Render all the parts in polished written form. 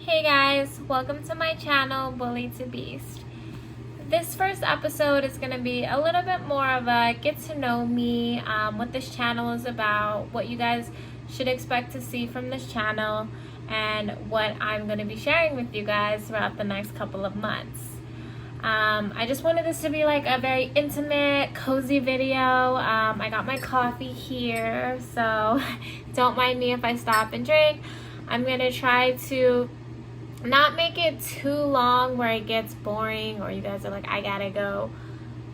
Hey guys, welcome to my channel, Bully to Beast. This first episode is going to be a little bit more of a get to know me, what this channel is about, what you guys should expect to see from this channel, and what I'm going to be sharing with you guys throughout the next couple of months. I just wanted this to be like a very intimate, cozy video. I got my coffee here, so don't mind me if I stop and drink. I'm going to try to not make it too long where it gets boring or you guys are like, I gotta go.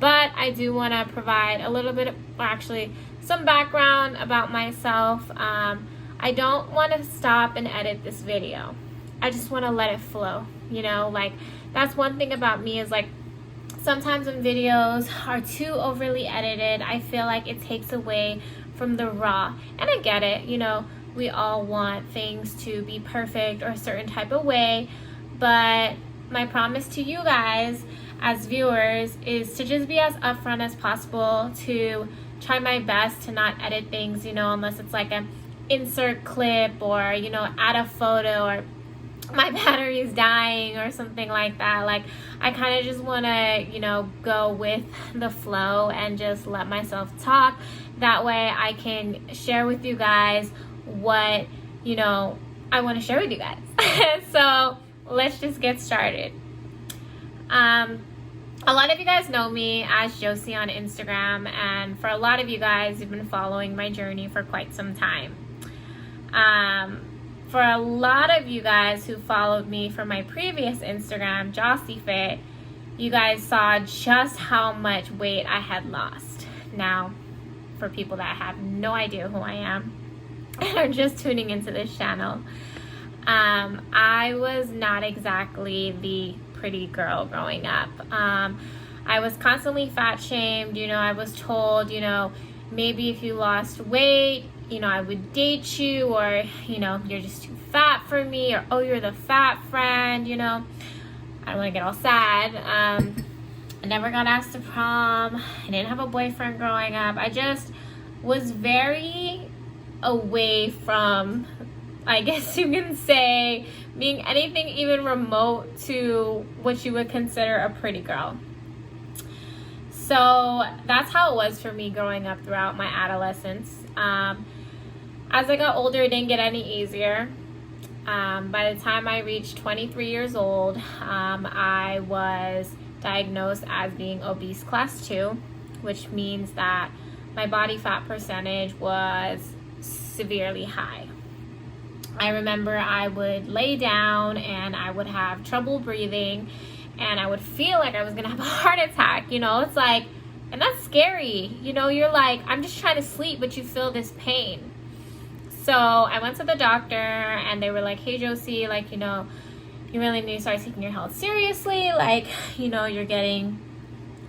But I do want to provide a little bit of, or actually some background about myself. I don't want to stop and edit this video. I just want to let it flow. You know, like that's one thing about me is like sometimes when videos are too overly edited, I feel like it takes away from the raw. And I get it, you know. We all want things to be perfect or a certain type of way, but my promise to you guys as viewers is to just be as upfront as possible, to try my best to not edit things, you know, unless it's like an insert clip or, you know, add a photo or my battery is dying or something like that. Like I kind of just want to, you know, go with the flow and just let myself talk. That way I can share with you guys what, you know, I want to share with you guys. So let's just get started. A lot of you guys know me as Josie on Instagram, and for a lot of you guys, you've been following my journey for quite some time. For a lot of you guys who followed me from my previous Instagram, Josie Fit, you guys saw just how much weight I had lost. Now, for people that have no idea who I am, are just tuning into this channel, I was not exactly the pretty girl growing up. I was constantly fat shamed. You know, I was told, you know, maybe if you lost weight, you know, I would date you, or, you know, you're just too fat for me, or, oh, you're the fat friend, you know. I don't want to get all sad. I never got asked to prom. I didn't have a boyfriend growing up. I just was very away from, I guess you can say, being anything even remote to what you would consider a pretty girl. So that's how it was for me growing up throughout my adolescence. As I got older, it didn't get any easier. By the time I reached 23 years old, I was diagnosed as being obese class 2, which means that my body fat percentage was severely high. I remember I would lay down and I would have trouble breathing and I would feel like I was gonna have a heart attack. You know, it's like, and that's scary. You know, you're like, I'm just trying to sleep, but you feel this pain. So I went to the doctor and they were like, hey Josie, like, you know, you really need to start taking your health seriously. Like, you know, you're getting,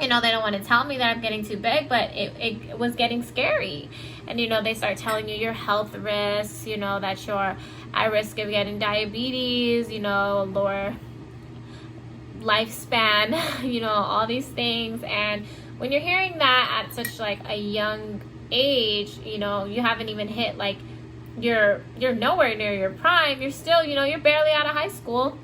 you know, they don't want to tell me that I'm getting too big, but it was getting scary. And, you know, they start telling you your health risks, you know, that you're at risk of getting diabetes, you know, lower lifespan, you know, all these things. And when you're hearing that at such like a young age, you know, you haven't even hit like, you're nowhere near your prime. You're still, you know, you're barely out of high school.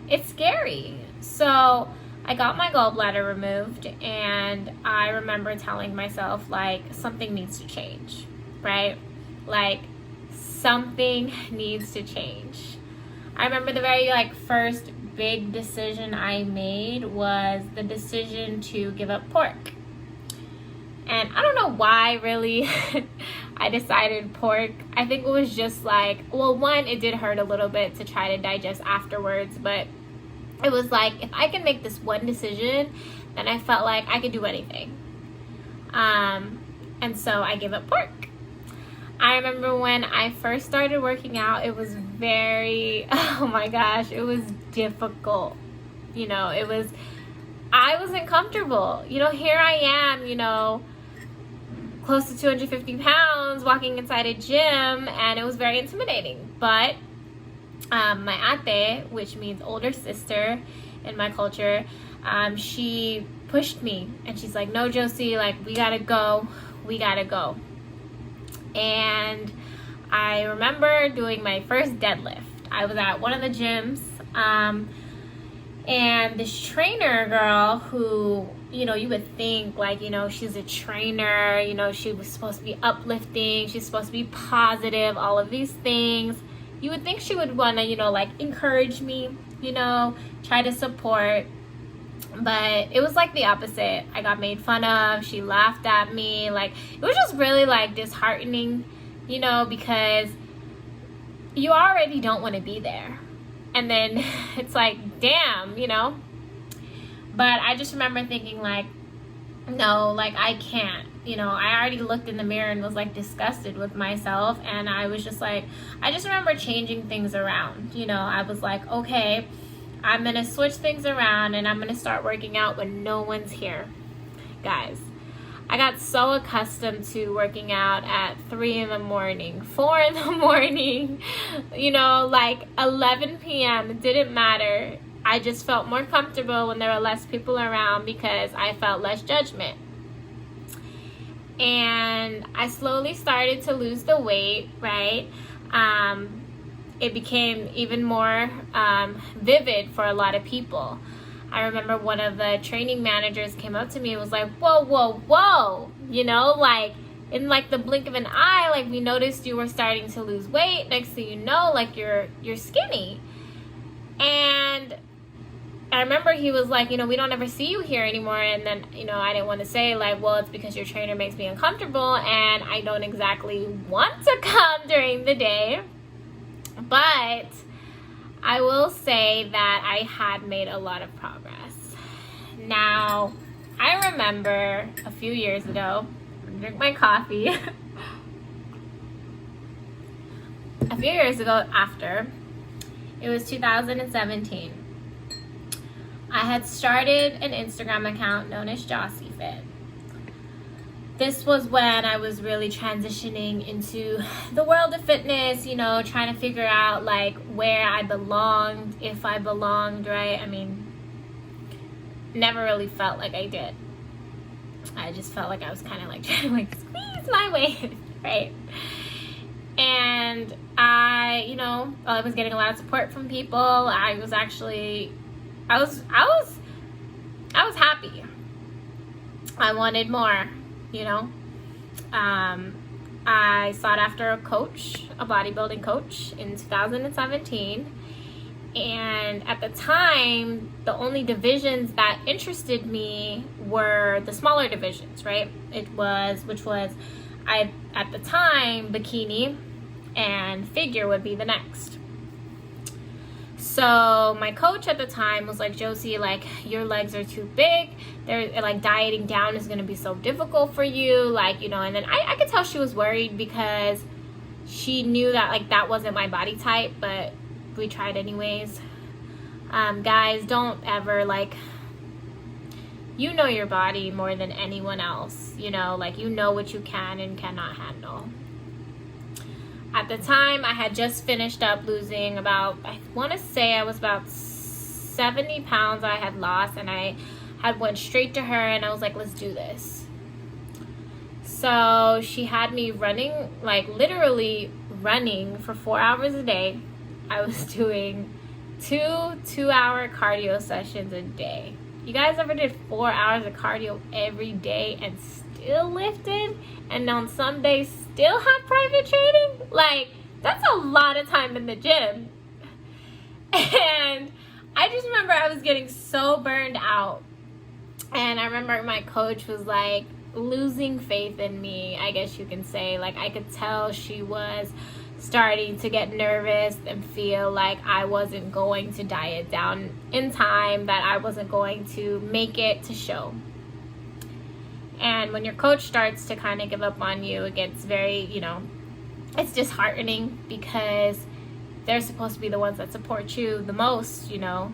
It's scary. So I got my gallbladder removed, and I remember telling myself, like, something needs to change, right? Like, something needs to change. I remember the very, like, first big decision I made was the decision to give up pork. And I don't know why, really, I decided pork. I think it was just like, well, one, it did hurt a little bit to try to digest afterwards, but it was like, if I can make this one decision, then I felt like I could do anything. And so I gave up pork. I remember when I first started working out, it was very, oh my gosh, it was difficult. You know, I wasn't comfortable. You know, here I am, you know, close to 250 pounds, walking inside a gym, and it was very intimidating. But my ate, which means older sister in my culture, she pushed me and she's like, no, Josie, like, we gotta go. And I remember doing my first deadlift. I was at one of the gyms, and this trainer girl who, you know, you would think like, you know, she's a trainer, you know, she was supposed to be uplifting, she's supposed to be positive, all of these things. You would think she would want to, you know, like encourage me, you know, try to support. But it was like the opposite. I got made fun of. She laughed at me. Like, it was just really like disheartening, you know, because you already don't want to be there. And then it's like, damn, you know. But I just remember thinking like, no, like I can't. You know, I already looked in the mirror and was like disgusted with myself. And I was just like, I just remember changing things around. You know, I was like, okay, I'm going to switch things around and I'm going to start working out when no one's here. Guys, I got so accustomed to working out at 3 in the morning, 4 in the morning, you know, like 11 p.m. It didn't matter. I just felt more comfortable when there were less people around because I felt less judgment. And I slowly started to lose the weight, right? It became even more vivid for a lot of people. I remember one of the training managers came up to me and was like, whoa, whoa, whoa. You know, like in like the blink of an eye, like we noticed you were starting to lose weight. Next thing you know, like you're skinny. And I remember he was like, you know, we don't ever see you here anymore. And then, you know, I didn't want to say like, well, it's because your trainer makes me uncomfortable and I don't exactly want to come during the day. But I will say that I had made a lot of progress. Now, I remember a few years ago, I'm gonna drink my coffee. A few years ago after, it was 2017. I had started an Instagram account known as Jossie Fit. This was when I was really transitioning into the world of fitness, you know, trying to figure out like where I belonged, if I belonged, right? I mean, never really felt like I did. I just felt like I was kind of like trying to like squeeze my way, right? And I, you know, I was getting a lot of support from people. I was happy. I wanted more. You know, I sought after a coach, a bodybuilding coach in 2017. And at the time, the only divisions that interested me were the smaller divisions, right? At the time, bikini and figure would be the next. So my coach at the time was like, Josie, like your legs are too big. They're like dieting down is going to be so difficult for you. Like, you know, and then I could tell she was worried because she knew that like that wasn't my body type, but we tried anyways. Guys, don't ever like, you know your body more than anyone else, you know, like you know what you can and cannot handle. At the time, I had just finished up losing about, I want to say I was about 70 pounds I had lost, and I had went straight to her and I was like, let's do this. So she had me running, like literally running for 4 hours a day. I was doing two-hour cardio sessions a day. You guys ever did 4 hours of cardio every day and still lifted? And on some days still have private training? Like, that's a lot of time in the gym. And I just remember I was getting so burned out. And I remember my coach was like losing faith in me, I guess you can say. Like, I could tell she was starting to get nervous and feel like I wasn't going to diet down in time, that I wasn't going to make it to show. And when your coach starts to kind of give up on you, it gets very, you know, it's disheartening because they're supposed to be the ones that support you the most, you know,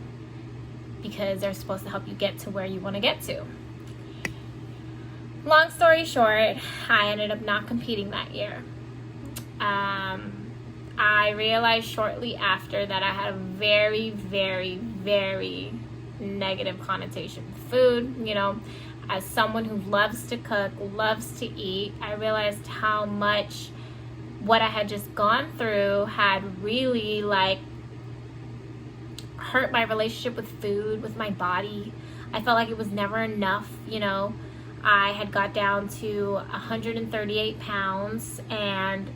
because they're supposed to help you get to where you want to get to. Long story short, I ended up not competing that year. I realized shortly after that I had a very, very, very negative connotation with food, you know. As someone who loves to cook, loves to eat, I realized how much what I had just gone through had really like hurt my relationship with food, with my body. I felt like it was never enough, I had got down to 138 pounds, and,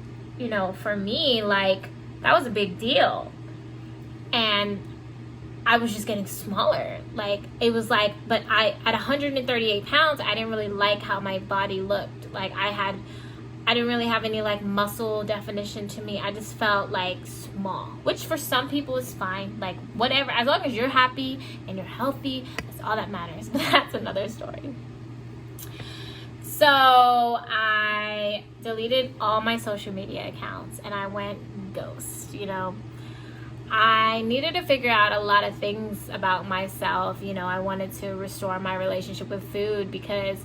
for me, like, that was a big deal. And I was just getting smaller. Like, it was like, but at 138 pounds, I didn't really like how my body looked. Like, I didn't really have any, like, muscle definition to me. I just felt, like, small, which for some people is fine. Like, whatever, as long as you're happy and you're healthy, that's all that matters. But that's another story. So I deleted all my social media accounts and I went ghost, I needed to figure out a lot of things about myself. I wanted to restore my relationship with food because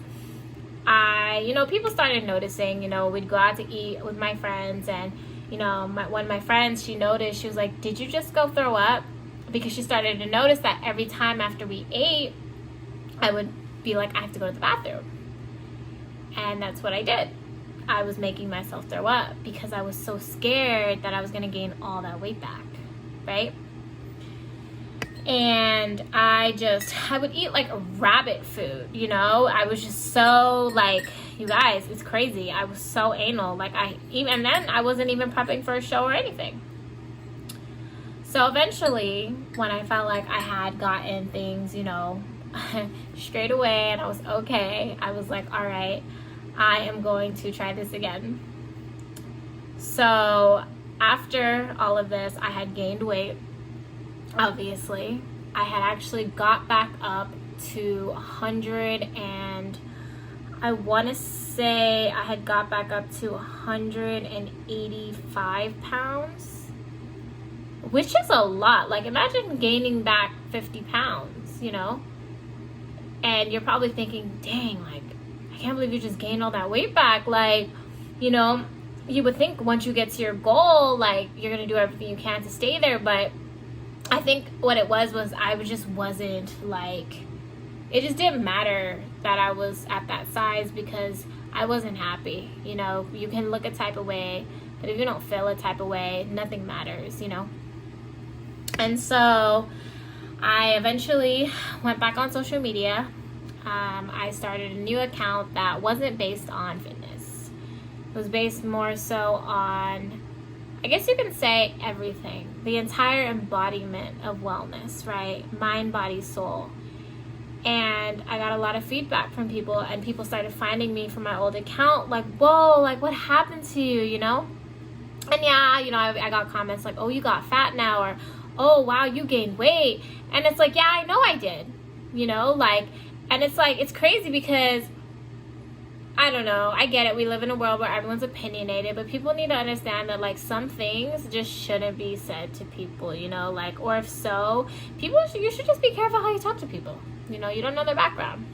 people started noticing, we'd go out to eat with my friends, and, one of my friends, she noticed, she was like, did you just go throw up? Because she started to notice that every time after we ate, I would be like, I have to go to the bathroom. And that's what I did. I was making myself throw up because I was so scared that I was going to gain all that weight back, right? And I would eat like rabbit food, I was just so, like, you guys, it's crazy. I was so anal. Like, and then I wasn't even prepping for a show or anything. So eventually, when I felt like I had gotten things, straight away and I was okay, I was like, all right, I am going to try this again. So after all of this, I had gained weight. Obviously, I had actually got back up to 100, and I want to say I had got back up to 185 pounds, which is a lot. Like, imagine gaining back 50 pounds, and you're probably thinking, dang, like, I can't believe you just gained all that weight back. Like, you would think once you get to your goal, like, you're going to do everything you can to stay there. But I think what it was I just wasn't, like, it just didn't matter that I was at that size because I wasn't happy. You can look a type of way, but if you don't feel a type of way, nothing matters, And so I eventually went back on social media. I started a new account that wasn't based on fitness. It was based more so on, I guess you can say, everything. The entire embodiment of wellness, right? Mind, body, soul. And I got a lot of feedback from people, and people started finding me from my old account, like, whoa, like, what happened to you, And yeah, I got comments like, oh, you got fat now, or, oh, wow, you gained weight. And it's like, yeah, I know I did, and it's like, it's crazy because, I don't know, I get it. We live in a world where everyone's opinionated, but people need to understand that, like, some things just shouldn't be said to people, or if so, you should just be careful how you talk to people. You don't know their background.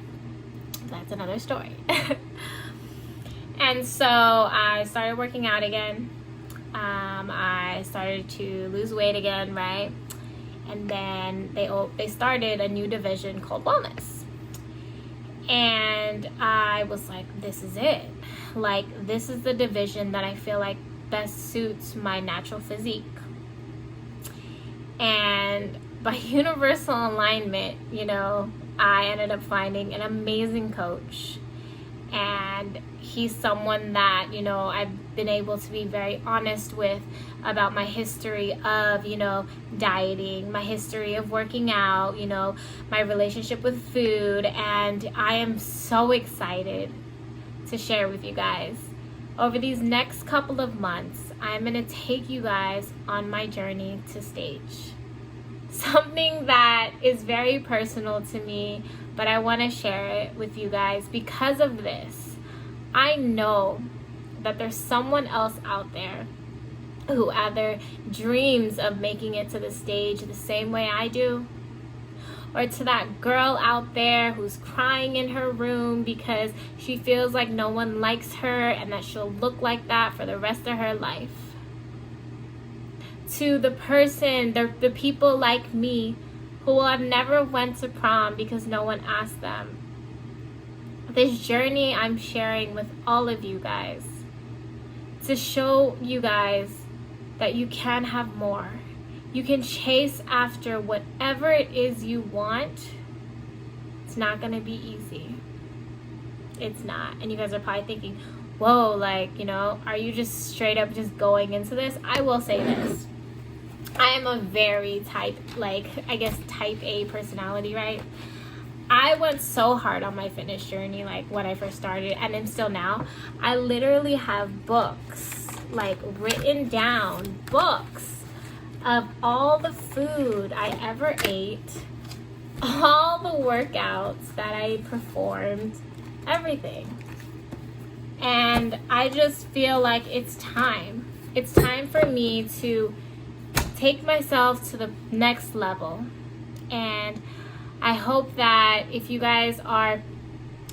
That's another story. And so I started working out again. I started to lose weight again, right? And then they started a new division called wellness. And I was like, this is it. Like, this is the division that I feel like best suits my natural physique. And by universal alignment, I ended up finding an amazing coach. And he's someone that, I've been able to be very honest with about my history of, dieting, my history of working out, my relationship with food. And I am so excited to share with you guys. Over these next couple of months, I'm going to take you guys on my journey to stage. Something that is very personal to me, but I want to share it with you guys because of this. I know that there's someone else out there who either dreams of making it to the stage the same way I do, or to that girl out there who's crying in her room because she feels like no one likes her and that she'll look like that for the rest of her life. To the person, the people like me who have never went to prom because no one asked them. This journey I'm sharing with all of you guys to show you guys that you can have more. you can chase after whatever it is you want. It's not going to be easy. It's not. And you guys are probably thinking, whoa, like, you know, are you just straight up just going into this? I will say this. I am a very type A personality, right? I went so hard on my fitness journey, like when I first started, and I'm still now. I literally have books, like written down books of all the food I ever ate, all the workouts that I performed, everything. And I just feel like it's time. It's time for me to take myself to the next level. And I hope that if you guys are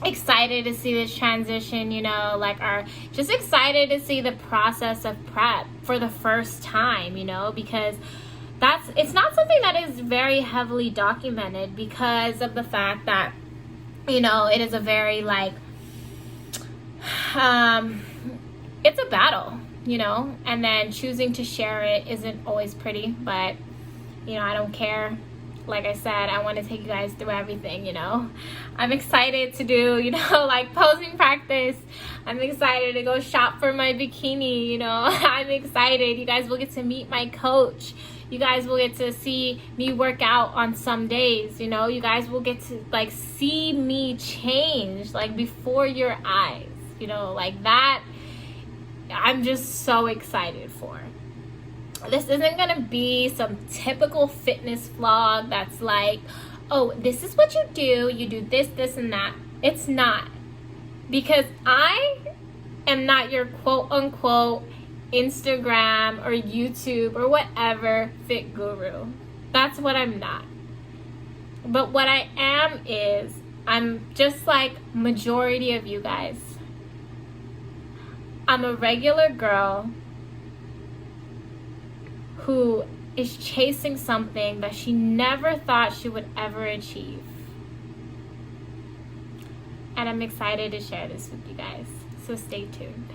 excited to see this transition, you know, like are just excited to see the process of prep for the first time, you know, because it's not something that is very heavily documented because of the fact that, you know, it is a very like, it's a battle, you know, and then choosing to share it isn't always pretty, but, you know, I don't care. Like I said, I want to take you guys through everything, you know. I'm excited to do, you know, like posing practice. I'm excited to go shop for my bikini, you know. I'm excited. You guys will get to meet my coach. You guys will get to see me work out on some days, you know. You guys will get to, like, see me change, like, before your eyes, you know. Like, that, I'm just so excited for. This isn't gonna be some typical fitness vlog that's like, oh, this is what you do this, this, and that. It's not. Because I am not your quote-unquote Instagram or YouTube or whatever fit guru. That's what I'm not. But what I am is, I'm just like majority of you guys. I'm a regular girl who is chasing something that she never thought she would ever achieve. And I'm excited to share this with you guys. So stay tuned.